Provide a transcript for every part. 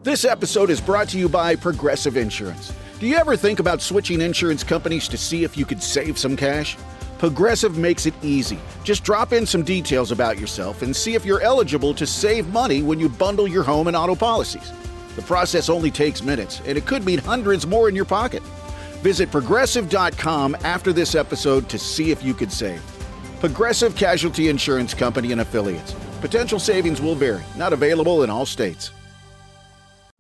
This episode is brought to you by Progressive Insurance. Do you ever think about switching insurance companies to see if you could save some cash? Progressive makes it easy. Just drop in some details about yourself and see if you're eligible to save money when you bundle your home and auto policies. The process only takes minutes, and it could mean hundreds more in your pocket. Visit Progressive.com after this episode to see if you could save. Progressive Casualty Insurance Company and Affiliates. Potential savings will vary. Not available in all states.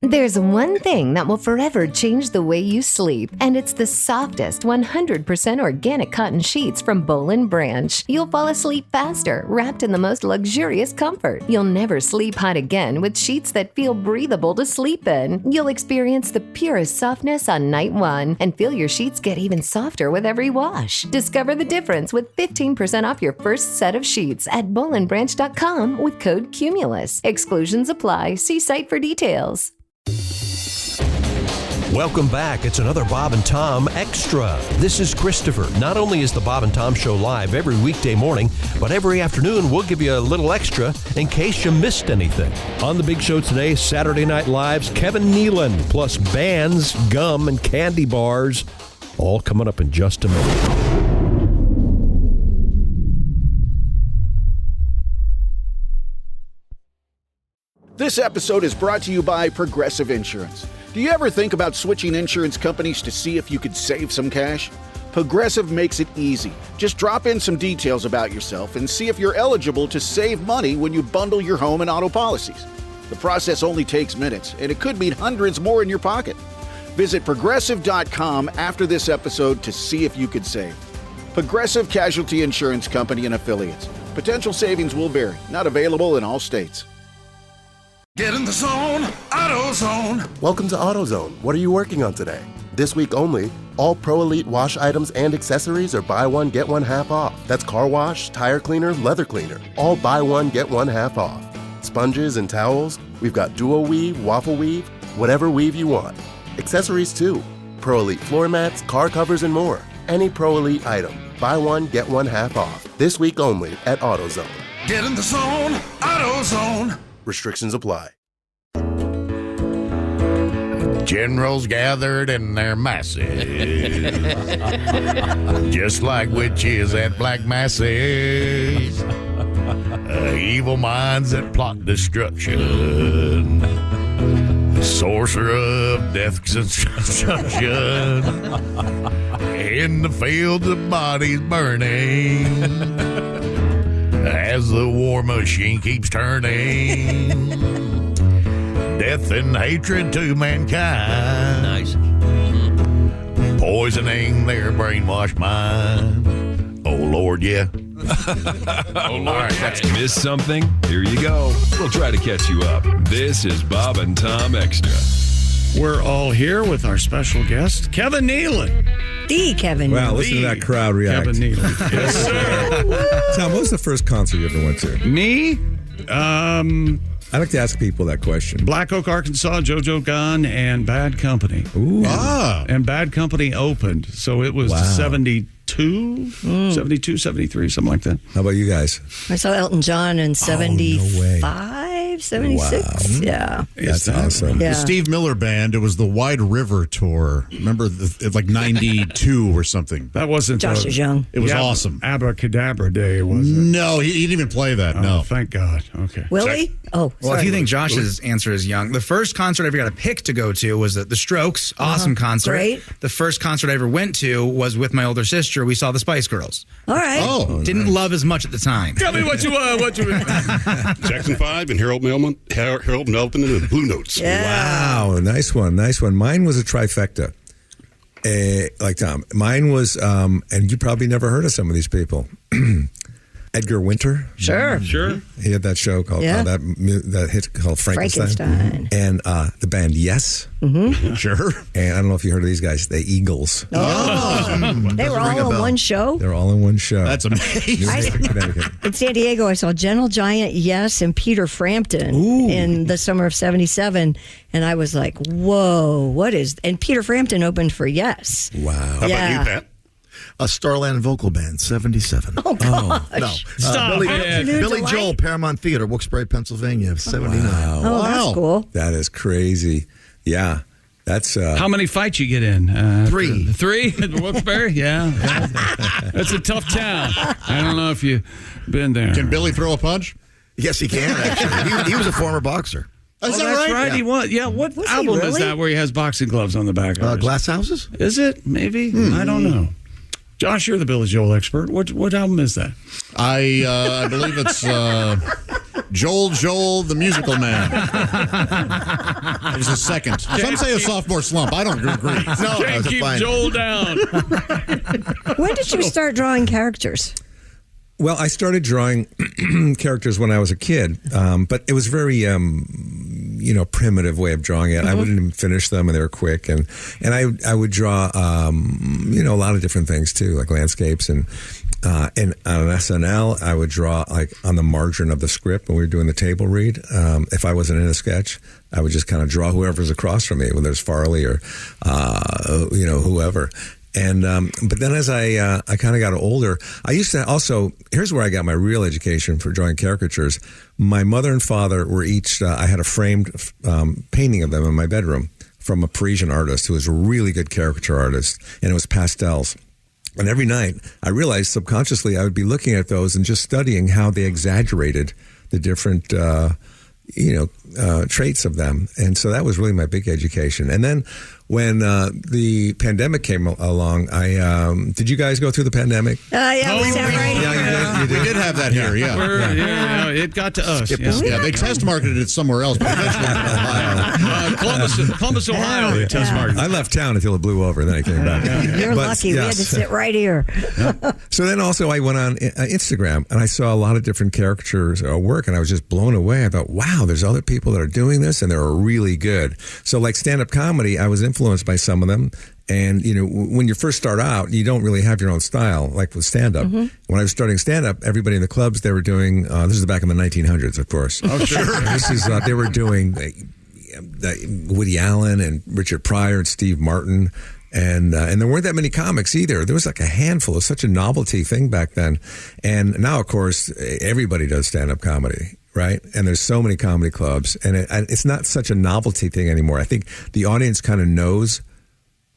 There's one thing that will forever change the way you sleep, and it's the softest 100% organic cotton sheets from Boll & Branch. You'll fall asleep faster, wrapped in the most luxurious comfort. You'll never sleep hot again with sheets that feel breathable to sleep in. You'll experience the purest softness on night one and feel your sheets get even softer with every wash. Discover the difference with 15% off your first set of sheets at bollandbranch.com with code CUMULUS. Exclusions apply. See site for details. Welcome back. It's another Bob and Tom Extra. This is Christopher. Not only is the Bob and Tom Show live every weekday morning, but every afternoon we'll give you a little extra in case you missed anything. On the big show today, Saturday Night Live's Kevin Nealon, plus bands, gum, and candy bars. All coming up in just a minute. This episode is brought to you by Progressive Insurance. Do you ever think about switching insurance companies to see if you could save some cash? Progressive makes it easy. Just drop in some details about yourself and see if you're eligible to save money when you bundle your home and auto policies. The process only takes minutes, and it could mean hundreds more in your pocket. Visit Progressive.com after this episode to see if you could save. Progressive Casualty Insurance Company and Affiliates. Potential savings will vary. Not available in all states. Get in the zone, AutoZone. Welcome to AutoZone. What are you working on today? This week only, all Pro Elite wash items and accessories are buy one, get one half off. That's car wash, tire cleaner, leather cleaner. All buy one, get one half off. Sponges and towels, we've got duo weave, waffle weave, whatever weave you want. Accessories too. Pro Elite floor mats, car covers, and more. Any Pro Elite item, buy one, get one half off. This week only at AutoZone. Get in the zone, AutoZone. Restrictions apply. Generals gathered in their masses, just like witches at black masses. Evil minds that plot destruction, sorcerer of death construction. In the fields of bodies burning, as the war machine keeps turning. Death and hatred to mankind. Nice. Poisoning their brainwashed mind. Oh, Lord, yeah. Oh, Lord, missed something? Here you go. We'll try to catch you up. This is Bob and Tom Extra. We're all here with our special guest, Kevin Nealon. The Kevin Nealon. Wow, listen to that crowd react. Kevin Nealon. Yes, sir. Tom, what was the first concert you ever went to? Me? I like to ask people that question. Black Oak, Arkansas, JoJo Gunn, and Bad Company. Ooh. And Bad Company opened. So it was 72, 73, something like that. How about you guys? I saw Elton John in 75, 76. Wow. Yeah. That's awesome. Yeah. The Steve Miller Band, it was the Wide River Tour. Remember, like 92 or something. That wasn't Josh is young. It was awesome. Abracadabra Day, was it? No, he didn't even play that. Oh, no. thank God. Okay. Willie? Oh, well, if you think Josh's answer is young, the first concert I ever got a pick to go to was the Strokes. Awesome concert. Great. The first concert I ever went to was with my older sister. We saw the Spice Girls. All right. Oh, Didn't love as much at the time. Tell me what you want. Jackson 5 and Harold Melvin and the Blue Notes. Yeah. Wow, nice one. Mine was a trifecta. Like Tom. Mine was, and you probably never heard of some of these people. Edgar Winter. Sure. He had that show called that hit called Frankenstein. And the band Yes. Mm-hmm. Sure. And I don't know if you heard of these guys, the Eagles. Oh, they were all in one show? They're all in one show. That's amazing. Connecticut. In San Diego, I saw Gentle Giant, Yes, and Peter Frampton in the summer of 77. And I was like, whoa, what is... And Peter Frampton opened for Yes. Wow. How about you, Pat? A Starland Vocal Band, 77. Oh, gosh. No. Stop Billy Joel, Paramount Theater, Wilkes-Barre, Pennsylvania, 79. Wow. Oh, that's cool. That is crazy. Yeah. That's How many fights you get in? 3. 3 at Wilkes-Barre? Yeah. That's a tough town. I don't know if you've been there. Can Billy throw a punch? Yes, he can, actually. He was a former boxer. Is that that's right. Yeah. He was. Yeah. What Was he album is really? that where he has boxing gloves on the back of it? Glass Houses? Is it? Maybe. I don't know. Josh, you're the Billy Joel expert. What album is that? I believe it's Joel, the musical man. It was a second. Some say a sophomore slump. I don't agree. No, Can't keep Joel down. When did you start drawing characters? Well, I started drawing characters when I was a kid, but it was very, primitive way of drawing it. I wouldn't even finish them, and they were quick. And I would draw, a lot of different things too, like landscapes. And on SNL, I would draw like on the margin of the script when we were doing the table read. If I wasn't in a sketch, I would just kind of draw whoever's across from me, whether it's Farley or whoever. And but then as I kind of got older, I used to also, here's where I got my real education for drawing caricatures. My mother and father were each, I had a framed painting of them in my bedroom from a Parisian artist who was a really good caricature artist, and it was pastels. And every night I realized subconsciously I would be looking at those and just studying how they exaggerated the different traits of them. And so that was really my big education. And then when the pandemic came along, did you guys go through the pandemic? Yeah, we sat right here. Yeah, we did have that here, yeah. It got to us. Yeah, they test marketed it somewhere else, but eventually Ohio. Columbus, Ohio, they test marketed. I left town until it blew over, and then I came back. You're lucky. We had to sit right here. So then also I went on Instagram, and I saw a lot of different caricatures work, and I was just blown away. I thought, wow, there's other people that are doing this, and they're really good. So like stand-up comedy, I was influenced by some of them. And, when you first start out, you don't really have your own style, like with stand-up. When I was starting stand-up, everybody in the clubs, they were doing, this is back in the 1900s, of course. Oh, sure. They were doing Woody Allen and Richard Pryor and Steve Martin. And there weren't that many comics either. There was like a handful. It was such a novelty thing back then. And now, of course, everybody does stand-up comedy. Right? And there's so many comedy clubs, and it's not such a novelty thing anymore. I think the audience kind of knows,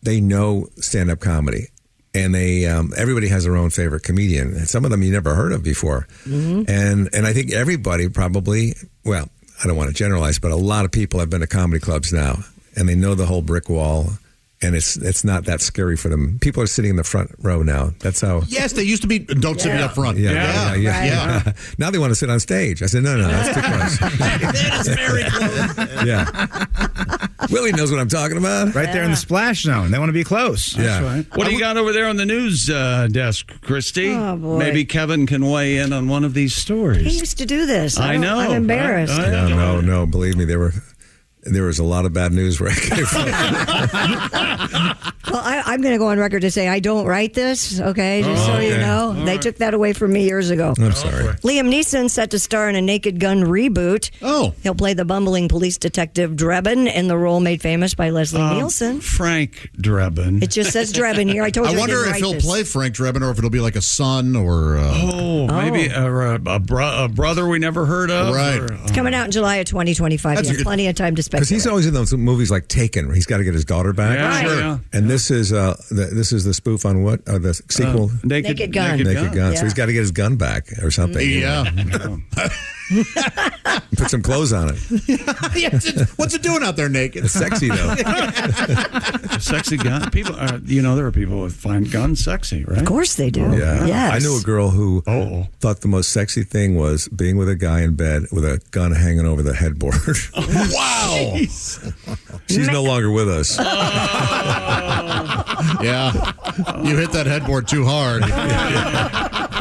they know stand-up comedy, and they everybody has their own favorite comedian. And some of them you never heard of before. And I think everybody probably, well, I don't want to generalize, but a lot of people have been to comedy clubs now, and they know the whole brick wall. And it's not that scary for them. People are sitting in the front row now. That's how. Yes, they used to be. Don't sit me up front. Yeah. Now they want to sit on stage. I said, no, that's too close. That is very close. Yeah. Willie knows what I'm talking about. Right there in the splash zone. They want to be close. That's right. What do you got over there on the news desk, Christy? Oh, boy. Maybe Kevin can weigh in on one of these stories. He used to do this. I know. I'm embarrassed. No. Believe me, there was a lot of bad news where I came from. Well, I'm going to go on record to say I don't write this, okay? Just so you know. They took that away from me years ago. I'm sorry. Liam Neeson set to star in a Naked Gun reboot. Oh. He'll play the bumbling police detective Drebin in the role made famous by Leslie Nielsen. Frank Drebin. It just says Drebin here. I told you I wonder if he'll play Frank Drebin or if it'll be like a son or... maybe a brother we never heard of. Right. It's coming out in July of 2025. He has plenty of time to speculate. Because he's always in those movies like Taken, where he's got to get his daughter back. Yeah, sure. Yeah. And this is the spoof on what? The sequel? Naked Gun. Naked Gun. Yeah. So he's got to get his gun back or something. Yeah. Put some clothes on it. What's it doing out there naked? It's sexy, though. Sexy gun. People, there are people who find guns sexy, right? Of course they do. Yeah. Yes. I knew a girl who thought the most sexy thing was being with a guy in bed with a gun hanging over the headboard. Wow. She's no longer with us. Yeah. You hit that headboard too hard.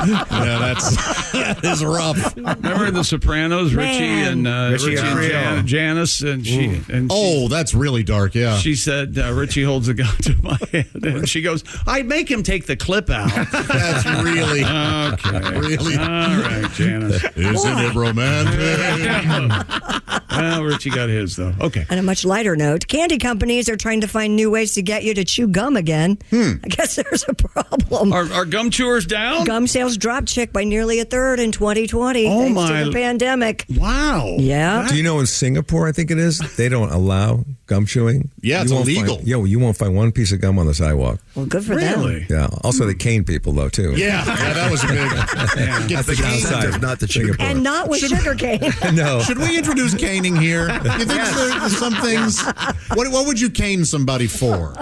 Yeah, that is rough. Remember in The Sopranos, Richie and Janice, and she. That's really dark. Yeah. She said Richie holds a gun to my head, and she goes, "I'd make him take the clip out." That's really okay. Really. All right, Janice. Isn't it romantic? Well, Richie got his, though. Okay. On a much lighter note, candy companies are trying to find new ways to get you to chew gum again. I guess there's a problem. Are gum chewers down? Gum sales dropped by nearly a third in 2020 Oh, thanks my. to the pandemic. Wow. Yeah. Do you know in Singapore, I think it is, they don't allow gum chewing? Yeah, it's illegal. You won't find one piece of gum on the sidewalk. Well, good for Really? them. Yeah. Also, they cane people, though, too. Yeah, that was a big. Get the cane. Outside, not the sugar. Singapore. And not with sugar cane. No. Should we introduce caning here? You think there's some things? What would you cane somebody for?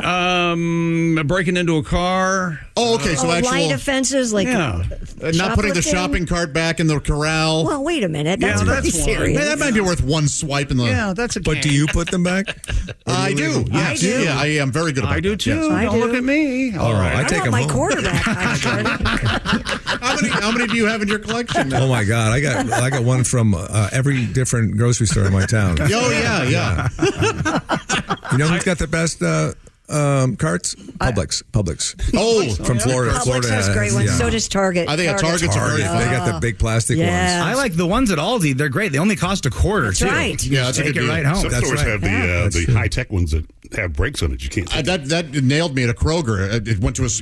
Breaking into a car. Oh, okay. So actual light offenses like Yeah. not putting the shoplifting? shopping cart back in the corral. Well, wait a minute. That's Yeah, pretty that's one. serious. Hey, that might be worth one swipe in the. Yeah, that's a But do you put them back? I do. Yes. I do. Yeah, I am very good about I do that. too. Yes. I Don't do. look at me. All right. I I take want them my home. quarterback. How many do you have in your collection now? Oh my God! I got one from every different grocery store in my town. Oh yeah. You know who's got the best carts? Publix. Oh, from Florida. Publix Florida has great ones. yeah. So does Target. I think Target's are very Target. They got the big plastic Yeah. ones. I like the ones at Aldi. They're great. They only cost $0.25 That's too. right. Yeah, that's a Take good it deal. right home. Some That's stores right. have That's the true. high-tech ones that have brakes on it. You can't take that nailed me at a Kroger.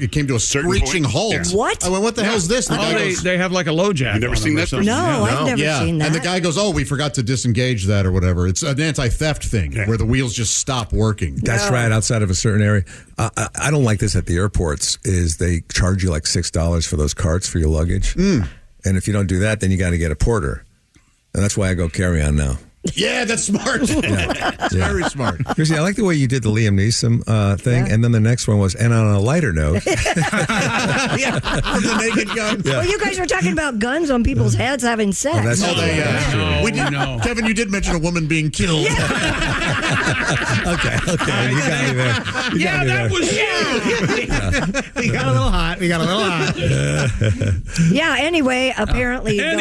It came to a screeching halt. Yeah. What? I went, what the hell's this? The guy goes, They have like a low jack. You never on seen them or that? something. No, I've never yeah. seen that. And the guy goes, "Oh, we forgot to disengage that or whatever." It's an anti-theft thing where the wheels just stop working. That's right, outside of a certain area. I don't like this at the airports, is they charge you like $6 for those carts for your luggage. And if you don't do that, then you got to get a porter. And that's why I go carry-on now. Yeah, that's smart. It's very smart. Chrissy, I like the way you did the Liam Neeson thing. Yeah. And then the next one was, and on a lighter note. Yeah, the naked gun. Well, you guys were talking about guns on people's heads having sex. Oh, that's Oh, true. No, we did. no. Kevin, you did mention a woman being killed. Okay, you got me there. You got me there. was you. We got a little hot. Yeah, anyway, apparently gun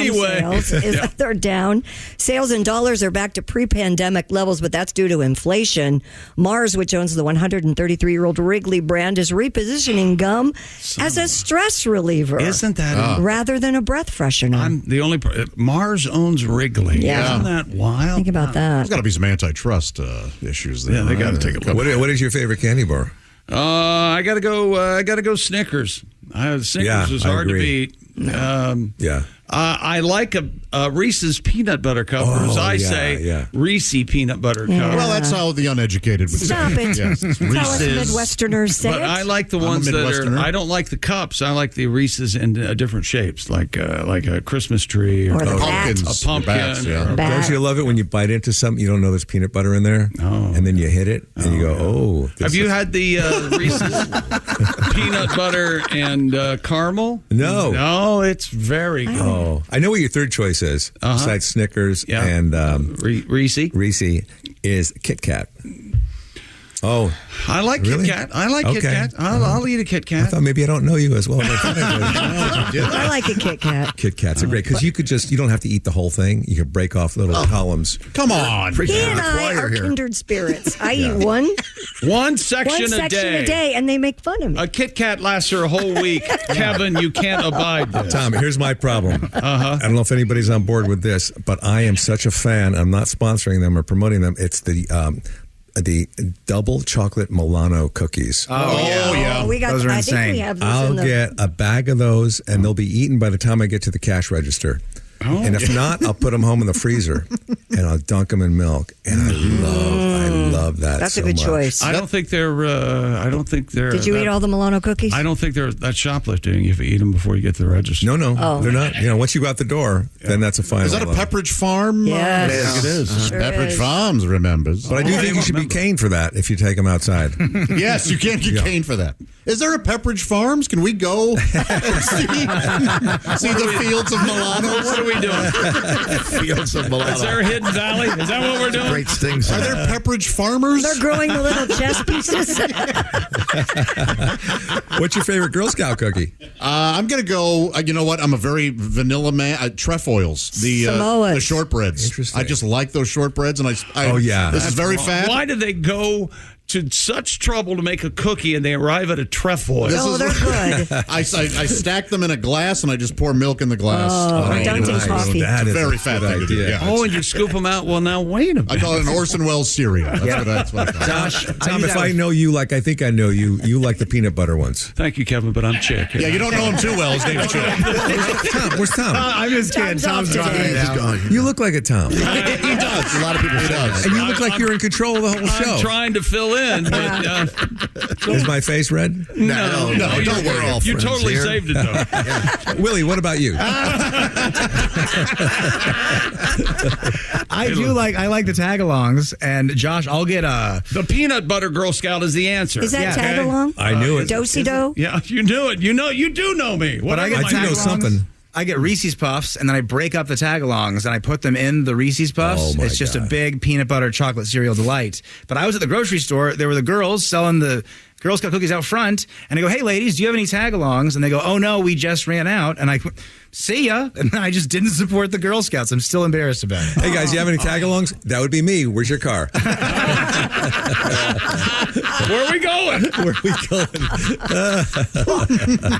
sales they're down. Sales in dollars are back to pre-pandemic levels, but that's due to inflation. Mars, which owns the 133-year-old Wrigley brand, is repositioning gum as a stress reliever. Isn't that rather than a breath freshener. I'm the only Mars owns Wrigley. Yeah. Isn't that wild? Think about that. There's got to be some antitrust issues there. Yeah, they got to take a look. What is your favorite candy bar? I gotta go Snickers. Snickers is I hard agree. to beat. Yeah. I like a Reese's peanut butter cup, or as I say, Reese peanut butter cup. Well, that's how the uneducated would Stop say. it. Yes. That's how us Midwesterners say But it. I like the I'm a ones that are. Midwesterner. I don't like the cups. I like the Reese's in different shapes, like a Christmas tree Or the Pumpkins. a pumpkin. Bats, yeah. or- Bat. Don't you love it when you bite into something, you don't know there's peanut butter in there? Oh. And then you hit it, and you go, oh. this Have you is- had the Reese's peanut butter and caramel? No. No, it's very good. Oh. I know what your third choice is, besides Snickers Yeah. and Reese. Reese, is Kit Kat. Oh. I like Really? Kit Kat. I like Kit Okay. Kat. I'll eat a Kit I Kat. thought maybe I don't know you as well. As I thought I did. I like a Kit Kat. Kit Kats are great because you don't have to eat the whole thing. You can break off little columns. Come on. He and I are kindred spirits. I eat one section a day, and they make fun of me. A Kit Kat lasts her a whole week. Kevin, you can't abide this. Tom, here's my problem. I don't know if anybody's on board with this, but I am such a fan. I'm not sponsoring them or promoting them. It's the double chocolate Milano cookies. yeah. We got. Those are I think insane. we have those I'll in the. get a bag of those, and they'll be eaten by the time I get to the cash register. And if not, I'll put them home in the freezer, and I'll dunk them in milk. And I love that. That's so a good much. choice. I don't think they're. Did you eat all the Milano cookies? I don't think that's shoplifting if you eat them before you get to the register. No, Oh. they're not. Once you go out the door, then that's a final. Is that a Pepperidge Farm? Yes. It is. Sure Pepperidge is. Farms remembers. But I do think you should be caned for that if you take them outside. Yes, you can't get caned for that. Is there a Pepperidge Farms? Can we go and see the fields of Milano? What are we doing? Fields of Milano. Is there a hidden valley? Is that what we're doing? Great stings. Are there Pepperidge Farmers? They're growing the little chess pieces. What's your favorite Girl Scout cookie? I'm going to go, you know what? I'm a very vanilla man. Trefoils. Samoas. The shortbreads. Interesting. I just like those shortbreads. And Oh, yeah. This is very fat. Why do they go to such trouble to make a cookie, and they arrive at a trefoil. They're good. I stack them in a glass, and I just pour milk in the glass. I don't take coffee. That is very a fat good thing to do. idea. Yeah, And you scoop them out. Well, now, wait a minute. I call it an Orson Welles cereal. That's what I call it. Josh, Tom, if I know you like, I think I know you. You like the peanut butter ones. Thank you, Kevin, but I'm Chick. Yeah, you don't know him too well. His name's Chick. Tom, where's Tom? I'm just kidding. Tom's today. driving. You look like a Tom. He does. A lot of people does. And you look like you're in control of the whole show. I'm trying to fill in, but Is my face red? no, don't worry. You totally saved it, though. Willie, what about you? I like the tag-alongs, and Josh, I'll get The peanut butter Girl Scout is the answer. Is that tag along? I knew it. Do-si-do? Yeah, you knew it. You do know me. But I get I do know tag-alongs. something. I get Reese's Puffs, and then I break up the tag-alongs, and I put them in the Reese's Puffs. Oh, my it's just a God. big peanut butter chocolate cereal delight. But I was at the grocery store. There were the girls selling the Girl Scout cookies out front, and I go, "Hey, ladies, do you have any tag-alongs?" And they go, "Oh, no, we just ran out." And I see ya. And then I just didn't support the Girl Scouts. I'm still embarrassed about it. Hey, guys, you have any tag-alongs? That would be me. Where's your car? Where are we going? Where are we going?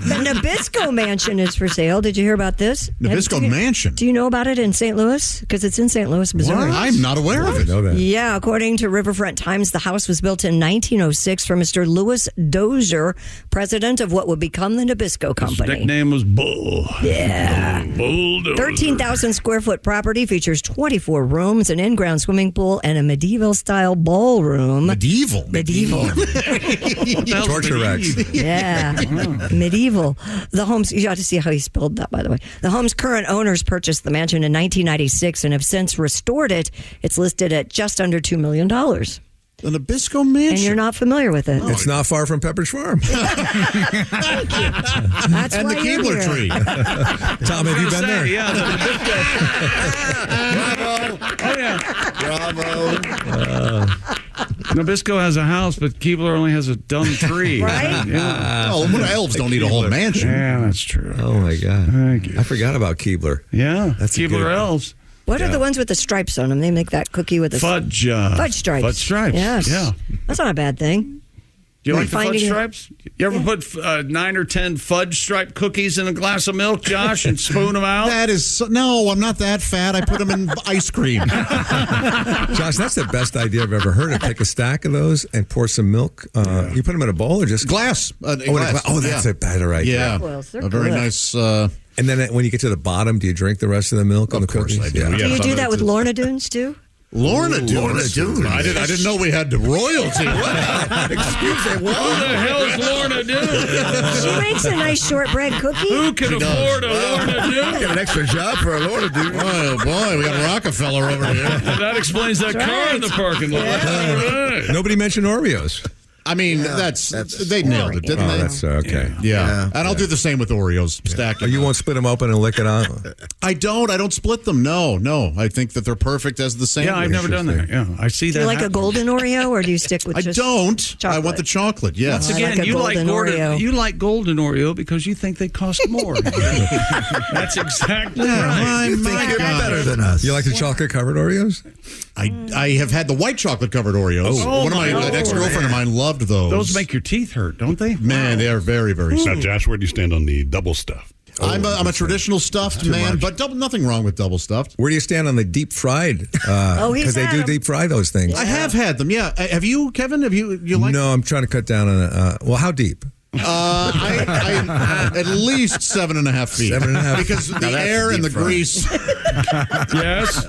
The Nabisco Mansion is for sale. Did you hear about this? Nabisco Mansion? Do you know about it in St. Louis? Because it's in St. Louis, Missouri. I'm not aware of I it. know that. Yeah, according to Riverfront Times, the house was built in 1906 for Mr. Louis Dozier, president of what would become the Nabisco His Company. nickname was Bull. Yeah. Bulldozer. 13,000 square foot property features 24 rooms, an in-ground swimming pool, and a medieval-style ballroom. Medieval. Torture Rex. Yeah, medieval. The home's, you ought to see how he spelled that, by the way. The home's current owners purchased the mansion in 1996 and have since restored it. It's listed at just under $2 million. The Nabisco Mansion. And you're not familiar with it. It's not far from Pepperidge Farm. That's and why the you're Keebler here. tree. Tom, have you been there? Yeah, the Nabisco. Bravo. Nabisco has a house, but Keebler only has a dumb tree. Right? Yeah. Oh, elves don't need a whole mansion. Yeah, that's true. Oh, my God. Thank you. I forgot about Keebler. Yeah, That's a Keebler good- elves. What are the ones with the stripes on them? They make that cookie with the Fudge. fudge stripes. Fudge stripes. Yes. Yeah. That's not a bad thing. Do you We're like the fudge finding it- stripes? You ever put 9 or 10 fudge stripe cookies in a glass of milk, Josh, and spoon them out? That is no, I'm not that fat. I put them in ice cream. Josh, that's the best idea I've ever heard. Take a stack of those and pour some milk. You put them in a bowl or just Glass. glass. Oh, that's a better idea. Yeah, Well, they're a very good. nice. And then when you get to the bottom, do you drink the rest of the milk on the cookies? I do. Yeah. Yeah. Do you do some that of with it- Lorna Doones too? Lorna Doones. I didn't know we had the royalty. Excuse me. Who the hell's Lorna Doones? She makes a nice shortbread cookie. Who can afford a Lorna Get Doones? an extra job for a Lorna dude. Oh boy, we got Rockefeller over here. That explains that car in the parking lot. All right. Nobody mentioned Oreos. I mean, that's they nailed it, didn't Oh, they? that's okay. Yeah. And I'll do the same with Oreos. Stack Oh, them. you won't split them open and lick it on? I don't split them. No. I think that they're perfect as the same. Yeah, I've never done that. Yeah, I see Do that. you like a happen. golden Oreo, or do you stick with I just don't. I chocolate? want the chocolate. Yes. Once again, I like a you like golden Oreo. You like golden Oreo because you think they cost more. That's exactly right. You think you're better than us. You like the chocolate-covered Oreos? I have had the white chocolate covered Oreos. Oh, One of my my Lord. ex-girlfriend of mine loved those. Those make your teeth hurt, don't they? Man, they are very, very Now, sweet. Josh, where do you stand on the double stuff? I'm a traditional stuffed man, but nothing wrong with double stuffed. Where do you stand on the deep fried? he's Because they had do 'em. deep fry those things. I have had them. Yeah, have you, Kevin? Have you like? No, I'm trying to cut down on it. Well, how deep? I at least 7.5 feet. 7.5. Because Now the that's air and the deep fry. grease. Yes.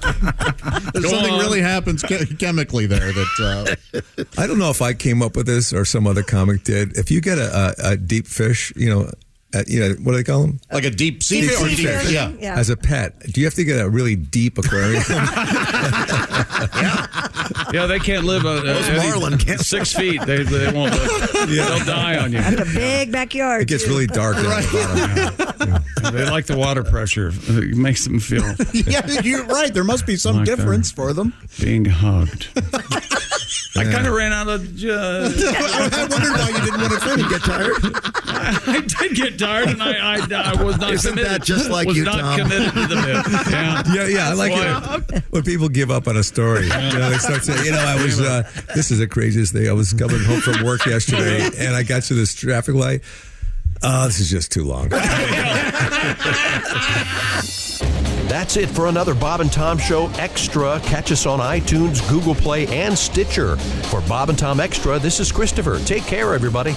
Something really happens chemically there. That I don't know if I came up with this or some other comic did. If you get a deep fish, what do they call them? like a deep sea Deep fish. Or sea deep, fish. yeah. Yeah. As a pet, do you have to get a really deep aquarium? Yeah, they can't live marlin can't. 6 feet. They won't live. They'll die on you. Have a big backyard. It gets too. really dark down at the bottom. They like the water pressure. It makes them feel Yeah, you're right. There must be some Like difference for them. being hugged. I kind of ran out of. I wondered why you didn't want to finish. Get tired? I did get tired, and I was not Isn't committed. that just like was you, not Tom? committed to the bit. Yeah, I like it when people give up on a story. They start saying, I was. This is the craziest thing. I was coming home from work yesterday, and I got to this traffic light. This is just too long. That's it for another Bob and Tom Show Extra. Catch us on iTunes, Google Play, and Stitcher. For Bob and Tom Extra, this is Christopher. Take care, everybody.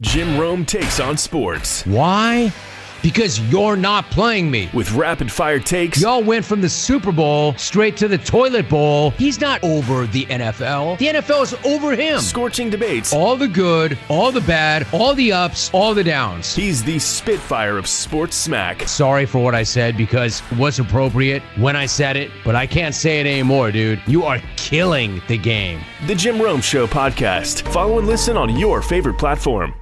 Jim Rome takes on sports. Why? Because you're not playing me. With rapid-fire takes. Y'all went from the Super Bowl straight to the toilet bowl. He's not over the NFL. The NFL is over him. Scorching debates. All the good, all the bad, all the ups, all the downs. He's the Spitfire of sports smack. Sorry for what I said because it was appropriate when I said it, but I can't say it anymore, dude. You are killing the game. The Jim Rome Show podcast. Follow and listen on your favorite platform.